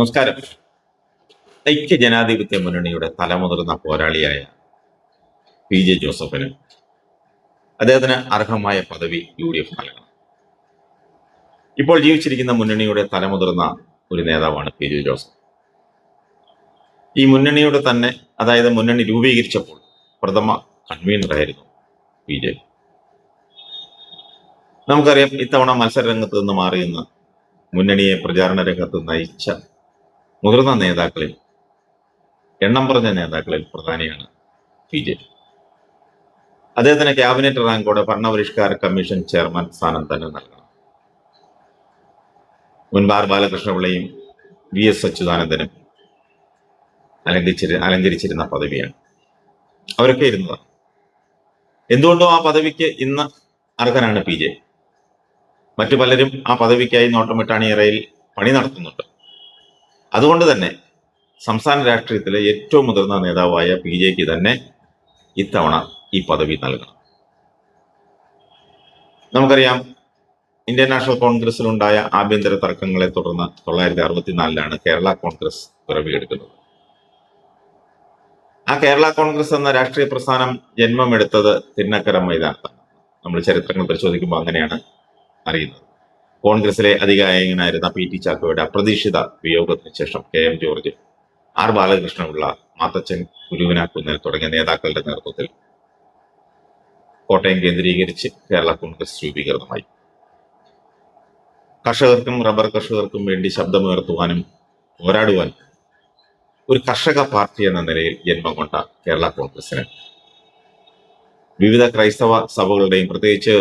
നമസ്കാരം. ഐക്യ ജനാധിപത്യ മുന്നണിയുടെ തലമുതിർന്ന പോരാളിയായ പി ജെ ജോസഫിന് അദ്ദേഹത്തിന് അർഹമായ പദവി UDF നൽകണം. ഇപ്പോൾ ജീവിച്ചിരിക്കുന്ന മുന്നണിയുടെ തലമുതിർന്ന ഒരു നേതാവാണ് പി ജെ ജോസഫ്. ഈ മുന്നണിയുടെ തന്നെ, അതായത് മുന്നണി രൂപീകരിച്ചപ്പോൾ പ്രഥമ കൺവീനറായിരുന്നു പി ജെ. നമുക്കറിയാം, ഇത്തവണ മത്സര രംഗത്ത് നിന്ന് മാറിയെന്ന് മുന്നണിയെ പ്രചാരണ രംഗത്ത് നയിച്ച മുതിർന്ന നേതാക്കളിൽ, എണ്ണം പറഞ്ഞ നേതാക്കളിൽ പ്രധാനിയാണ് പി ജെ. അദ്ദേഹത്തിന് ക്യാബിനറ്റ് റാങ്കോടെ ഭരണപരിഷ്കാര കമ്മീഷൻ ചെയർമാൻ സ്ഥാനം തന്നെ നൽകണം. മുൻപ് ആർ ബാലകൃഷ്ണപിള്ളയും VS അച്യുതാനന്ദനും അലങ്കരിച്ചിരുന്ന പദവിയാണ്. അവരൊക്കെ ഇരുന്നതാണ്. എന്തുകൊണ്ടും ആ പദവിക്ക് ഇന്ന് അർഹനാണ് പി ജെ. മറ്റു പലരും ആ പദവിക്കായി നോട്ടമിട്ടാണിയറയിൽ പണി നടത്തുന്നുണ്ട്. അതുകൊണ്ട് തന്നെ സംസ്ഥാന രാഷ്ട്രീയത്തിലെ ഏറ്റവും മുതിർന്ന നേതാവായ പി ജെക്ക് തന്നെ ഇത്തവണ ഈ പദവി നൽകണം. നമുക്കറിയാം, ഇന്ത്യൻ നാഷണൽ കോൺഗ്രസിലുണ്ടായ ആഭ്യന്തര തർക്കങ്ങളെ തുടർന്ന് 1964 കേരള കോൺഗ്രസ് പിറവിയെടുക്കുന്നത്. ആ കേരള കോൺഗ്രസ് എന്ന രാഷ്ട്രീയ പ്രസ്ഥാനം ജന്മമെടുത്തത് തിരുനക്കര മൈതാനത്താണ്. നമ്മൾ ചരിത്രങ്ങൾ പരിശോധിക്കുമ്പോൾ അങ്ങനെയാണ് അറിയുന്നത്. കോൺഗ്രസിലെ അധികായകനായിരുന്ന PT ചാക്കോയുടെ അപ്രതീക്ഷിത വിയോഗത്തിന് ശേഷം KM ജോർജ്, ആർ ബാലകൃഷ്ണപിള്ള, മാത്തച്ചൻ കുരുവിനാക്കുന്നിൽ തുടങ്ങിയ നേതാക്കളുടെ നേതൃത്വത്തിൽ കോട്ടയം കേന്ദ്രീകരിച്ച് കേരള കോൺഗ്രസ് രൂപീകൃതമായി. കർഷകർക്കും റബ്ബർ കർഷകർക്കും വേണ്ടി ശബ്ദമുയർത്തുവാനും പോരാടുവാനും ഒരു കർഷക പാർട്ടി എന്ന നിലയിൽ ജന്മം കൊണ്ട കേരള കോൺഗ്രസിന് വിവിധ ക്രൈസ്തവ സഭകളുടെയും പ്രത്യേകിച്ച്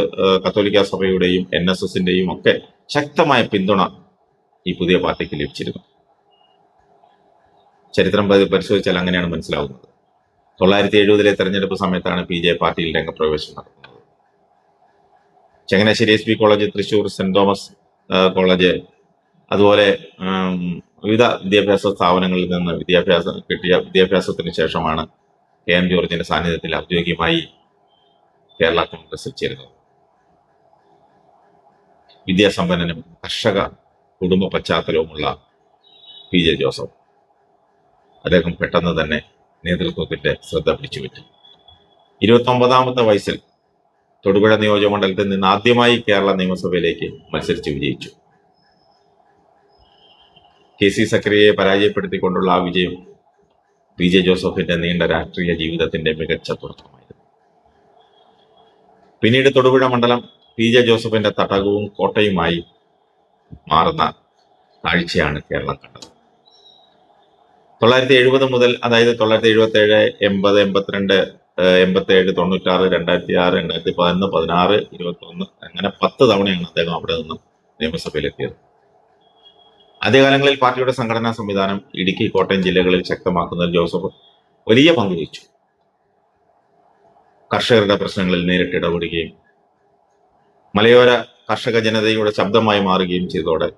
കത്തോലിക്ക സഭയുടെയും NSSന്റെയും ഒക്കെ ശക്തമായ പിന്തുണ ഈ പുതിയ പാർട്ടിക്ക് ലഭിച്ചിരുന്നു. ചരിത്രം പരിശോധിച്ചാൽ അങ്ങനെയാണ് മനസ്സിലാവുന്നത്. 1970 തെരഞ്ഞെടുപ്പ് സമയത്താണ് പി ജെ പാർട്ടിയിൽ രംഗപ്രവേശം നടത്തുന്നത്. Changanassery SB college, Thrissur saint Thomas college, അതുപോലെ വിവിധ വിദ്യാഭ്യാസ സ്ഥാപനങ്ങളിൽ നിന്ന് വിദ്യാഭ്യാസത്തിന് ശേഷമാണ് KM ജോർജിന്റെ സാന്നിധ്യത്തിൽ ഔദ്യോഗികമായി കേരള കോൺഗ്രസിൽ ചേരുന്നത്. വിദ്യാസമ്പന്നനും കർഷക കുടുംബ പശ്ചാത്തലവുമുള്ള പി ജെ ജോസഫ്, അദ്ദേഹം പെട്ടെന്ന് തന്നെ നേതൃത്വത്തിന്റെ ശ്രദ്ധ പിടിച്ചുപറ്റി. 29ാമത്തെ വയസ്സിൽ തൊടുപുഴ നിയോജകമണ്ഡലത്തിൽ നിന്ന് ആദ്യമായി കേരള നിയമസഭയിലേക്ക് മത്സരിച്ച് വിജയിച്ചു. KC സക്രിയയെ പരാജയപ്പെടുത്തിക്കൊണ്ടുള്ള ആ വിജയം പി ജെ ജോസഫിന്റെ നീണ്ട രാഷ്ട്രീയ ജീവിതത്തിന്റെ മികച്ച തുടക്കമായിരുന്നു. പിന്നീട് തൊടുപുഴ മണ്ഡലം പി ജെ ജോസഫിന്റെ തടകവും കോട്ടയുമായി മാറുന്ന കാഴ്ചയാണ് കേരളം കണ്ടത്. 1970 മുതൽ, അതായത് 1977, 80, 82, 87, 96, 2006, 2011, 16, 21, അങ്ങനെ 10 തവണയാണ് അദ്ദേഹം അവിടെ നിന്നും നിയമസഭയിലെത്തിയത്. ആദ്യകാലങ്ങളിൽ പാർട്ടിയുടെ സംഘടനാ സംവിധാനം ഇടുക്കി, കോട്ടയം ജില്ലകളിൽ ശക്തമാക്കുന്നതിൽ ജോസഫ് വലിയ പങ്ക് വഹിച്ചു. കർഷകരുടെ പ്രശ്നങ്ങളിൽ നേരിട്ട് ഇടപെടുകയും മലയോര കർഷക ജനതയുടെ ശബ്ദമായി മാറുകയും ചെയ്തതോടെ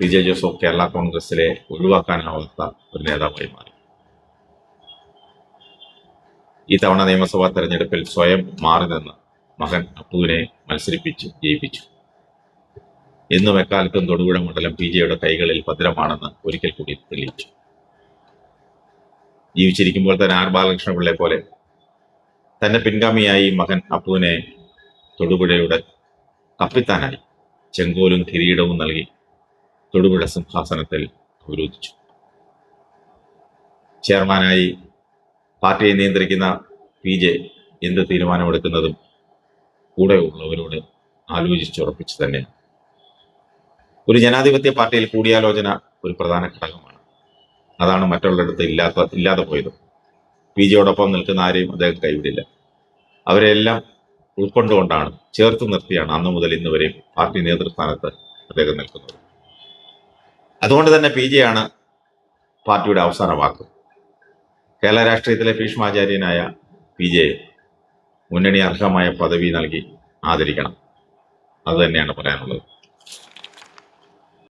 പി ജെ ജോസഫ് കേരള കോൺഗ്രസിലെ ഒഴിവാക്കാനാവാത്ത ഒരു നേതാവായി മാറി. ഈ തവണ നിയമസഭാ തെരഞ്ഞെടുപ്പിൽ സ്വയം മാറി നിന്ന് മകൻ അപ്പുവിനെ മത്സരിപ്പിച്ച് ജയിപ്പിച്ചു. എന്നും എക്കാലത്തും തൊടുപുഴ മണ്ഡലം പി ജെയുടെ കൈകളിൽ ഭദ്രമാണെന്ന് ഒരിക്കൽ കൂടി തെളിയിച്ചു. ജീവിച്ചിരിക്കുമ്പോൾ തന്നെ ആർ ബാലകൃഷ്ണപിള്ളയെ പോലെ തന്റെ പിൻഗാമിയായി മകൻ അപ്പുവിനെ തൊടുപുഴയുടെ കപ്പിത്താനായി ചെങ്കോലും കിരീടവും നൽകി തൊടുപുഴ സിംഹാസനത്തിൽ അവരോധിച്ചു. ചെയർമാനായി പാർട്ടിയെ നിയന്ത്രിക്കുന്ന പി ജെ എന്ത് തീരുമാനമെടുക്കുന്നതും കൂടെ ഉള്ളവരോട് ആലോചിച്ചുറപ്പിച്ചു തന്നെയാണ്. ഒരു ജനാധിപത്യ പാർട്ടിയിൽ കൂടിയാലോചന ഒരു പ്രധാന ഘടകമാണ്. അതാണ് മറ്റുള്ളിടത്ത് ഇല്ലാതെ പോയത്. പി ജിയോടൊപ്പം നിൽക്കുന്ന ആരെയും അദ്ദേഹം കൈവിടില്ല. അവരെല്ലാം ഉൾക്കൊണ്ടുകൊണ്ടാണ്, ചേർത്ത് നിർത്തിയാണ് അന്നു മുതൽ ഇന്ന് വരെ പാർട്ടി നേതൃസ്ഥാനത്ത് അദ്ദേഹം നിൽക്കുന്നത്. അതുകൊണ്ട് തന്നെ പി ജെയാണ് പാർട്ടിയുടെ അവസാന വാക്ക്. കേരള രാഷ്ട്രീയത്തിലെ ഭീഷ്മാചാര്യനായ പി ജെ മുന്നണി അർഹമായ പദവി നൽകി ആദരിക്കണം. അത് തന്നെയാണ് പറയാനുള്ളത്.